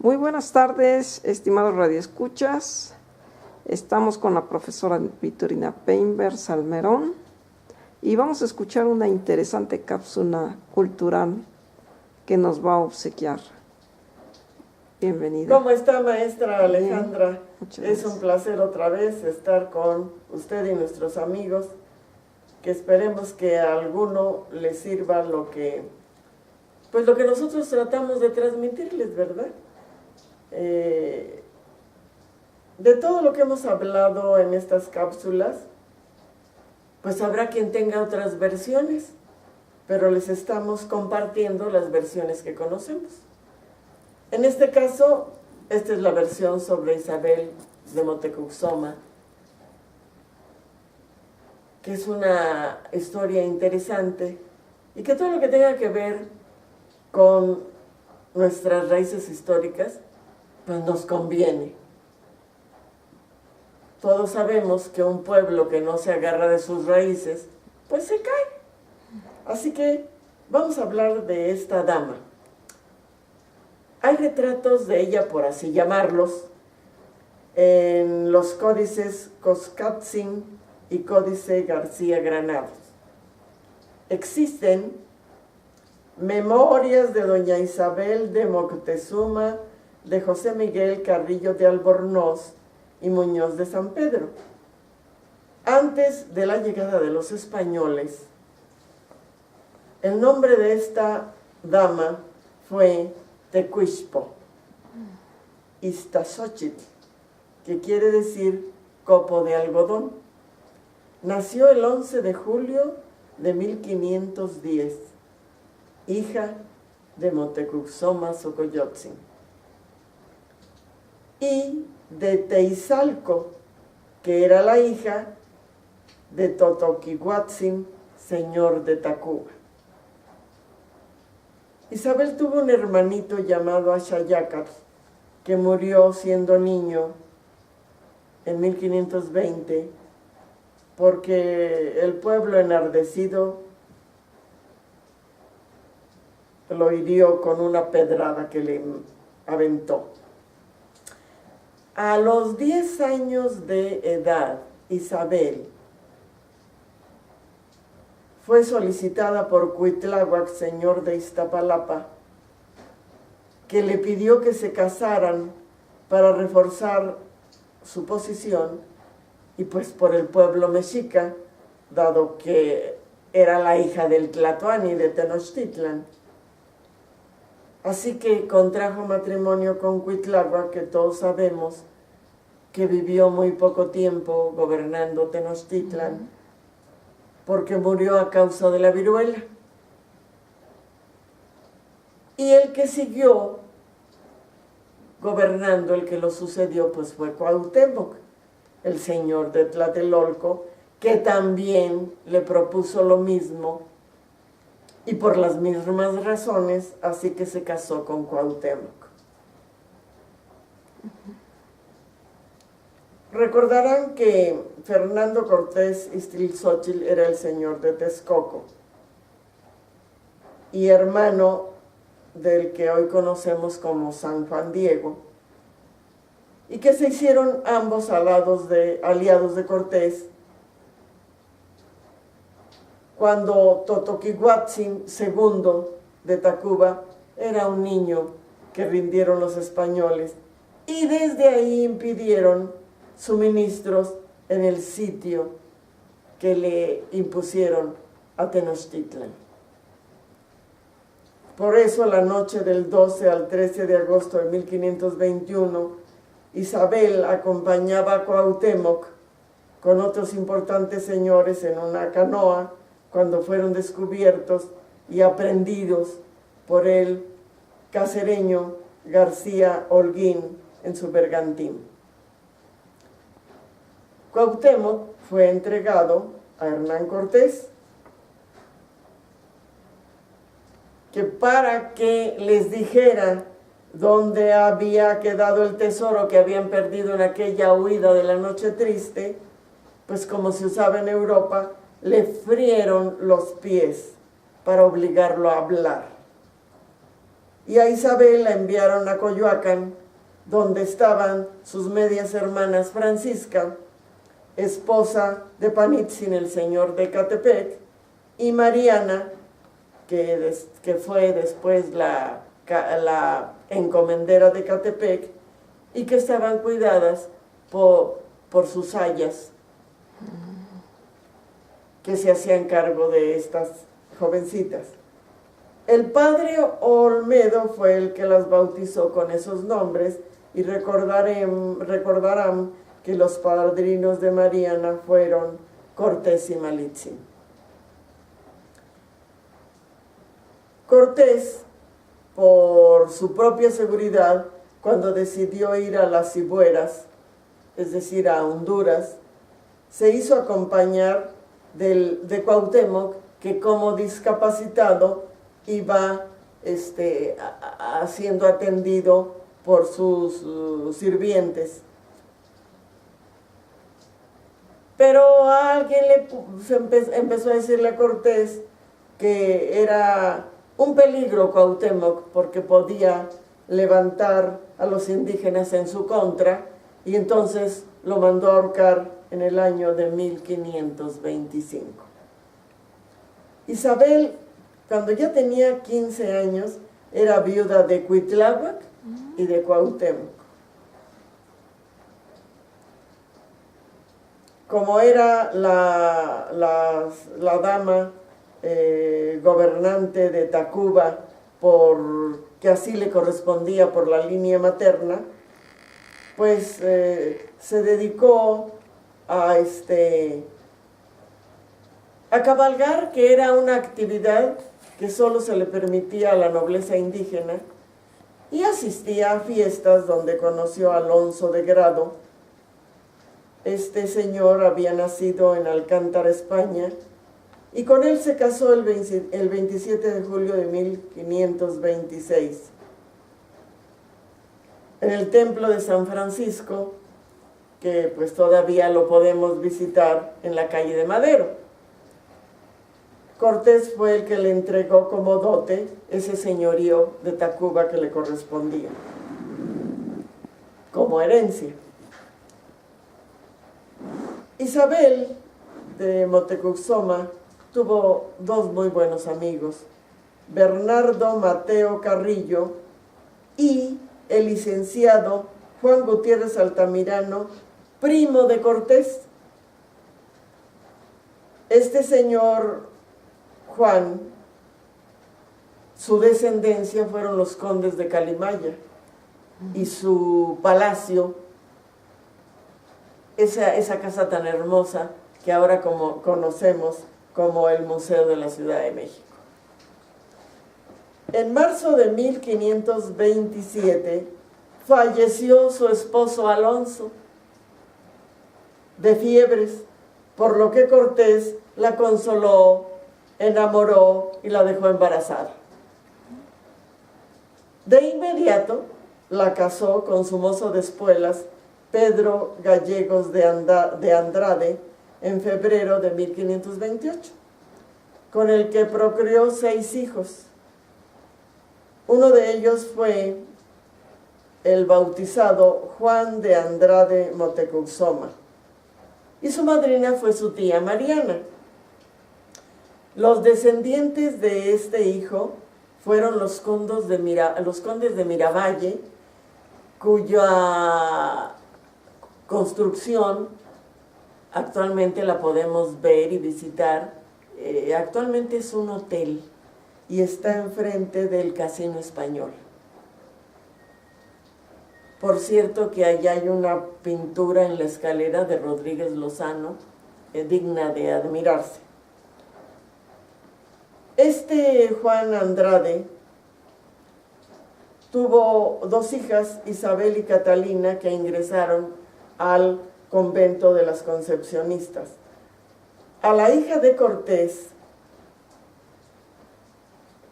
Muy buenas tardes, estimados radioescuchas. Estamos con la profesora Victorina Peinberg Salmerón y vamos a escuchar una interesante cápsula cultural que nos va a obsequiar. Bienvenida. ¿Cómo está, maestra Alejandra? Bien, muchas gracias. Es un placer otra vez estar con usted y nuestros amigos, que esperemos que a alguno les sirva lo que nosotros tratamos de transmitirles, ¿verdad? De todo lo que hemos hablado en estas cápsulas, pues habrá quien tenga otras versiones, pero les estamos compartiendo las versiones que conocemos. En este caso, esta es la versión sobre Isabel de Moctezuma, que es una historia interesante y que todo lo que tenga que ver con nuestras raíces históricas, pues nos conviene. Todos sabemos que un pueblo que no se agarra de sus raíces, pues se cae. Así que vamos a hablar de esta dama. Hay retratos de ella, por así llamarlos, en los códices Coscatzin y Códice García Granados. Existen memorias de doña Isabel de Moctezuma, de José Miguel Carrillo de Albornoz y Muñoz de San Pedro. Antes de la llegada de los españoles, el nombre de esta dama fue Tecuixpo, Iztaccíhuatl, que quiere decir copo de algodón. Nació el 11 de julio de 1510, hija de Moctezuma Xocoyotzin, y de Teizalco, que era la hija de Totoquihuatzin, señor de Tacuba. Isabel tuvo un hermanito llamado Axayácatl, que murió siendo niño en 1520, porque el pueblo enardecido lo hirió con una pedrada que le aventó. A los 10 años de edad, Isabel fue solicitada por Cuitláhuac, señor de Iztapalapa, que le pidió que se casaran para reforzar su posición, y pues por el pueblo mexica, dado que era la hija del Tlatoani de Tenochtitlan. Así que contrajo matrimonio con Cuitláhuac, que todos sabemos que vivió muy poco tiempo gobernando Tenochtitlan, porque murió a causa de la viruela. Y el que siguió gobernando, el que lo sucedió, pues fue Cuauhtémoc, el señor de Tlatelolco, que también le propuso lo mismo, y por las mismas razones, así que se casó con Cuauhtémoc. Recordarán que Fernando Cortés Ixtlilxóchitl era el señor de Texcoco y hermano del que hoy conocemos como San Juan Diego, y que se hicieron ambos aliados de Cortés cuando Totoquihuatzin II de Tacuba era un niño que rindieron los españoles, y desde ahí impidieron suministros en el sitio que le impusieron a Tenochtitlan. Por eso, la noche del 12 al 13 de agosto de 1521, Isabel acompañaba a Cuauhtémoc con otros importantes señores en una canoa cuando fueron descubiertos y aprehendidos por el cacereño García Holguín en su bergantín. Cuauhtémoc fue entregado a Hernán Cortés, que para que les dijera dónde había quedado el tesoro que habían perdido en aquella huida de la Noche Triste, pues como se usaba en Europa, le frieron los pies para obligarlo a hablar. y a Isabel la enviaron a Coyoacán, donde estaban sus medias hermanas Francisca, esposa de Panitzin, el señor de Ecatepec, y Mariana, que fue después la encomendera de Ecatepec, y que estaban cuidadas por sus ayas, que se hacían cargo de estas jovencitas. El padre Olmedo fue el que las bautizó con esos nombres, y recordarán que los padrinos de Mariana fueron Cortés y Malitzin. Cortés, por su propia seguridad, cuando decidió ir a las Cibueras, es decir, a Honduras, se hizo acompañar de Cuauhtémoc, que como discapacitado iba siendo atendido por sus sirvientes. Pero a alguien empezó a decirle a Cortés que era un peligro Cuauhtémoc, porque podía levantar a los indígenas en su contra, y entonces lo mandó a ahorcar en el año de 1525. Isabel, cuando ya tenía 15 años, era viuda de Cuitláhuac y de Cuauhtémoc. Como era la dama gobernante de Tacuba, que así le correspondía por la línea materna, pues se dedicó a cabalgar, que era una actividad que solo se le permitía a la nobleza indígena, y asistía a fiestas donde conoció a Alonso de Grado. Este señor había nacido en Alcántara, España, y con él se casó el 27 de julio de 1526. En el templo de San Francisco, que pues todavía lo podemos visitar en la calle de Madero. Cortés fue el que le entregó como dote ese señorío de Tacuba que le correspondía, como herencia. Isabel de Motecuxoma tuvo dos muy buenos amigos, Bernardo Mateo Carrillo y el licenciado Juan Gutiérrez Altamirano, primo de Cortés. Este señor Juan, su descendencia fueron los condes de Calimaya, y su palacio, esa casa tan hermosa que ahora conocemos como el Museo de la Ciudad de México. En marzo de 1527 falleció su esposo Alonso de fiebres, por lo que Cortés la consoló, enamoró y la dejó embarazada. De inmediato la casó con su mozo de espuelas, Pedro Gallegos de Andrade, en febrero de 1528, con el que procreó 6 hijos. Uno de ellos fue el bautizado Juan de Andrade Motecuxoma, y su madrina fue su tía Mariana. Los descendientes de este hijo fueron los condes de Miravalle, cuya construcción actualmente la podemos ver y visitar. Actualmente es un hotel y está enfrente del Casino Español. Por cierto que allá hay una pintura en la escalera de Rodríguez Lozano, digna de admirarse. Este Juan Andrade tuvo 2 hijas, Isabel y Catalina, que ingresaron al convento de las Concepcionistas. A la hija de Cortés,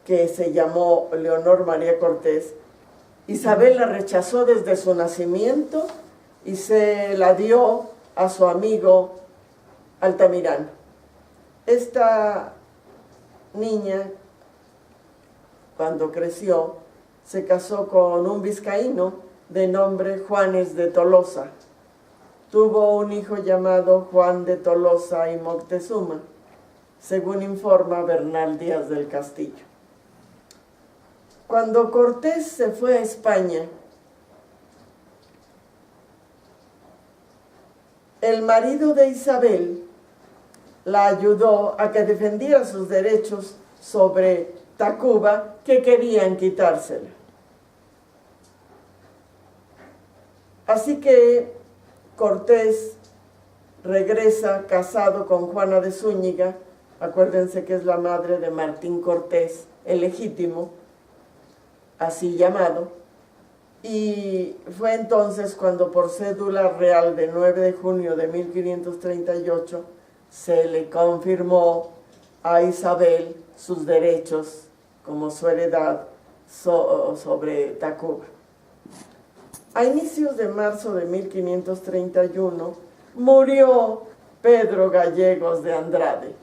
que se llamó Leonor María Cortés, Isabel la rechazó desde su nacimiento y se la dio a su amigo Altamirano. Esta niña, cuando creció, se casó con un vizcaíno de nombre Juanes de Tolosa. Tuvo un hijo llamado Juan de Tolosa y Moctezuma, según informa Bernal Díaz del Castillo. Cuando Cortés se fue a España, el marido de Isabel la ayudó a que defendiera sus derechos sobre Tacuba, que querían quitársela. Así que Cortés regresa casado con Juana de Zúñiga, acuérdense que es la madre de Martín Cortés, el legítimo, así llamado, y fue entonces cuando por cédula real de 9 de junio de 1538 se le confirmó a Isabel sus derechos como su heredad sobre Tacuba. A inicios de marzo de 1531 murió Pedro Gallegos de Andrade.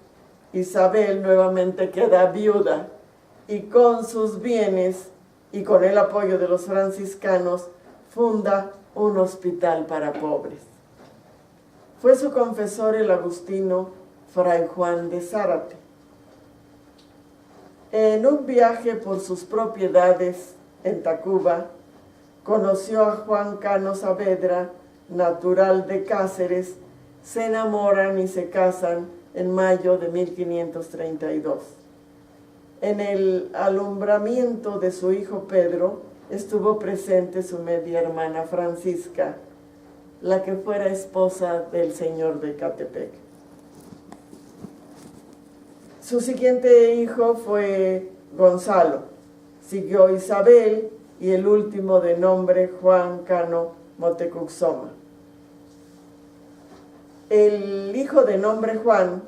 Isabel nuevamente queda viuda y con sus bienes y con el apoyo de los franciscanos funda un hospital para pobres. Fue su confesor el agustino Fray Juan de Zárate. En un viaje por sus propiedades en Tacuba, conoció a Juan Cano Saavedra, natural de Cáceres, se enamoran y se casan en mayo de 1532. En el alumbramiento de su hijo Pedro estuvo presente su media hermana Francisca, la que fuera esposa del señor de Ecatepec. Su siguiente hijo fue Gonzalo, siguió Isabel y el último de nombre Juan Cano Motecuxoma. El hijo de nombre Juan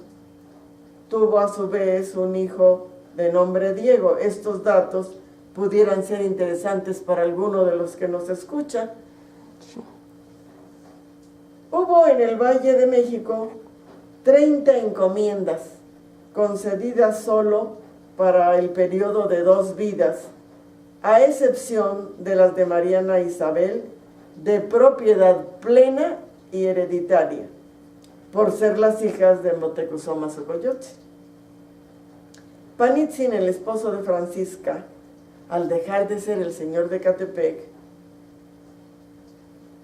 tuvo a su vez un hijo de nombre Diego. Estos datos pudieran ser interesantes para alguno de los que nos escuchan. Hubo en el Valle de México 30 encomiendas concedidas solo para el periodo de 2 vidas, a excepción de las de Mariana Isabel, de propiedad plena y hereditaria, por ser las hijas de Moctezuma Xocoyotzin. Panitzin, el esposo de Francisca, al dejar de ser el señor de Ecatepec,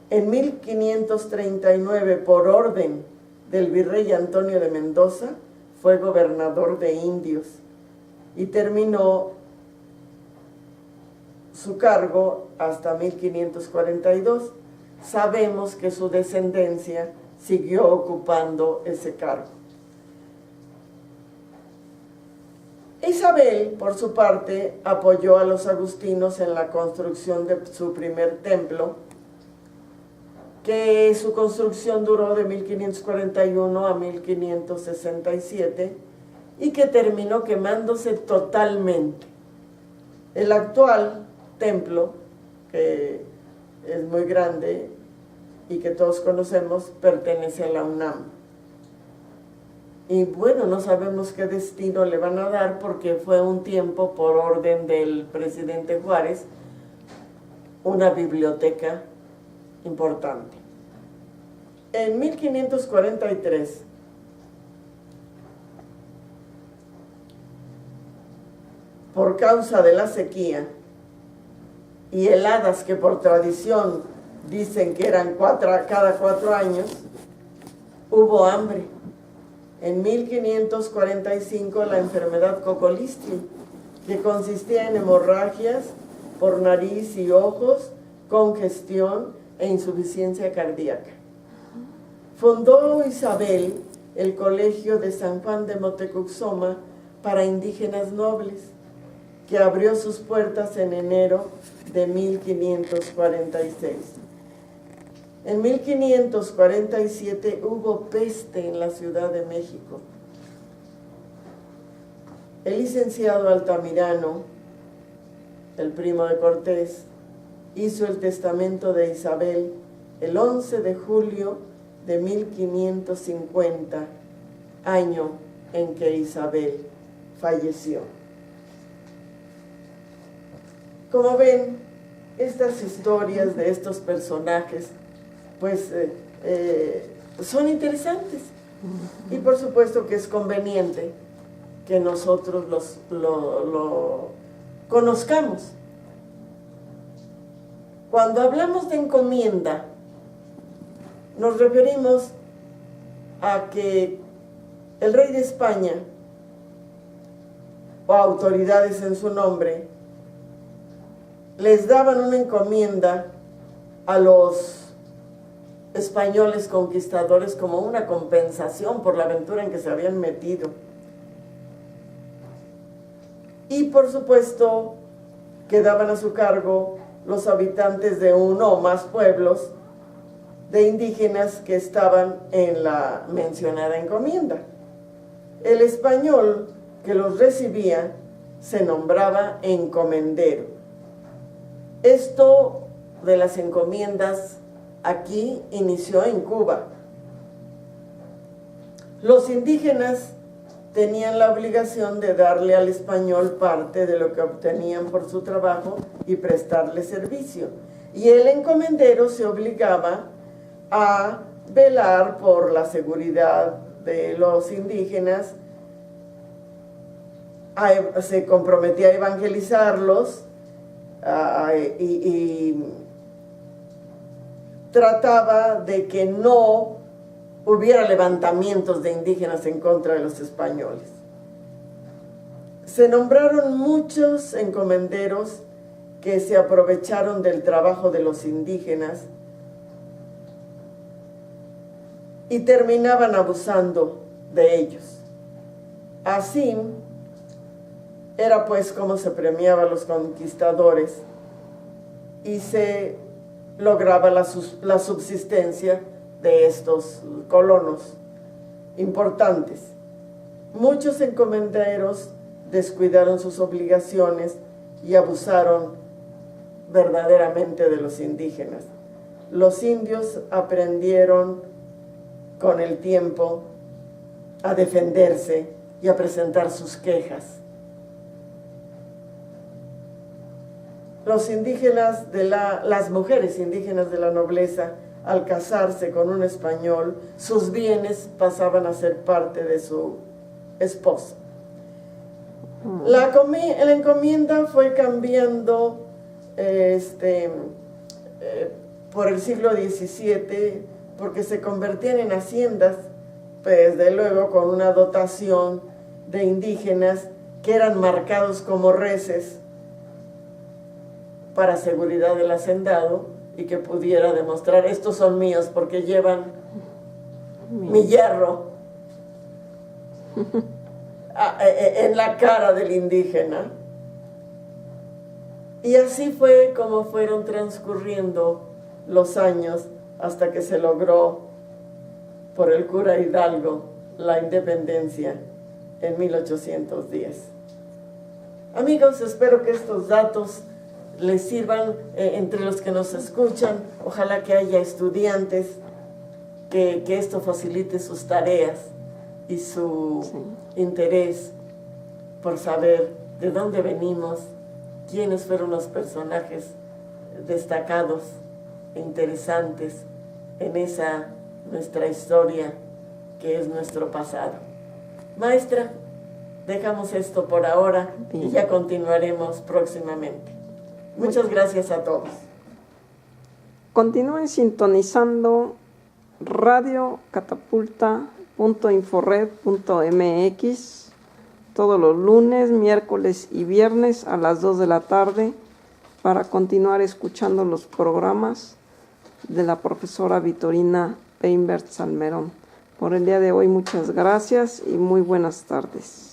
en 1539, por orden del virrey Antonio de Mendoza, fue gobernador de Indios y terminó su cargo hasta 1542. Sabemos que su descendencia siguió ocupando ese cargo. Isabel, por su parte, apoyó a los agustinos en la construcción de su primer templo, que su construcción duró de 1541 a 1567 y que terminó quemándose totalmente. El actual templo, que es muy grande y que todos conocemos, pertenece a la UNAM. Y bueno, no sabemos qué destino le van a dar porque fue un tiempo, por orden del presidente Juárez, una biblioteca importante. En 1543, por causa de la sequía y heladas que por tradición dicen que eran cada 4 años, hubo hambre. En 1545 la enfermedad cocolistri, que consistía en hemorragias por nariz y ojos, congestión e insuficiencia cardíaca. Fundó Isabel el Colegio de San Juan de Motecuxoma para indígenas nobles, que abrió sus puertas en enero de 1546. En 1547 hubo peste en la Ciudad de México. El licenciado Altamirano, el primo de Cortés, hizo el testamento de Isabel el 11 de julio de 1550, año en que Isabel falleció. como ven, estas historias de estos personajes, pues son interesantes. Y por supuesto que es conveniente que nosotros lo conozcamos. Cuando hablamos de encomienda, nos referimos a que el rey de España, o autoridades en su nombre, les daban una encomienda a los españoles conquistadores como una compensación por la aventura en que se habían metido. Y por supuesto quedaban a su cargo los habitantes de uno o más pueblos de indígenas que estaban en la mencionada encomienda. El español que los recibía se nombraba encomendero. Esto de las encomiendas aquí inició en Cuba. Los indígenas tenían la obligación de darle al español parte de lo que obtenían por su trabajo y prestarle servicio. Y el encomendero se obligaba a velar por la seguridad de los indígenas, se comprometía a evangelizarlos y trataba de que no hubiera levantamientos de indígenas en contra de los españoles. Se nombraron muchos encomenderos que se aprovecharon del trabajo de los indígenas y terminaban abusando de ellos. Así era pues como se premiaba a los conquistadores y se lograba la subsistencia de estos colonos importantes. Muchos encomenderos descuidaron sus obligaciones y abusaron verdaderamente de los indígenas. Los indios aprendieron con el tiempo a defenderse y a presentar sus quejas. Los indígenas las mujeres indígenas de la nobleza, al casarse con un español, sus bienes pasaban a ser parte de su esposo. La encomienda fue cambiando por el siglo XVII, porque se convertían en haciendas, pues, desde luego con una dotación de indígenas que eran marcados como reces para seguridad del hacendado y que pudiera demostrar: estos son míos porque llevan mi hierro en la cara del indígena. Y así fue como fueron transcurriendo los años hasta que se logró por el cura Hidalgo la independencia en 1810. Amigos, espero que estos datos les sirvan entre los que nos escuchan. Ojalá que haya estudiantes que esto facilite sus tareas y su interés por saber de dónde venimos, quiénes fueron los personajes destacados e interesantes en esa nuestra historia que es nuestro pasado. Maestra, dejamos esto por ahora y ya continuaremos próximamente. Muchas gracias a todos. Continúen sintonizando radiocatapulta.inforred.mx todos los lunes, miércoles y viernes a las 2 de la tarde para continuar escuchando los programas de la profesora Vitorina Peinberth Salmerón. Por el día de hoy, muchas gracias y muy buenas tardes.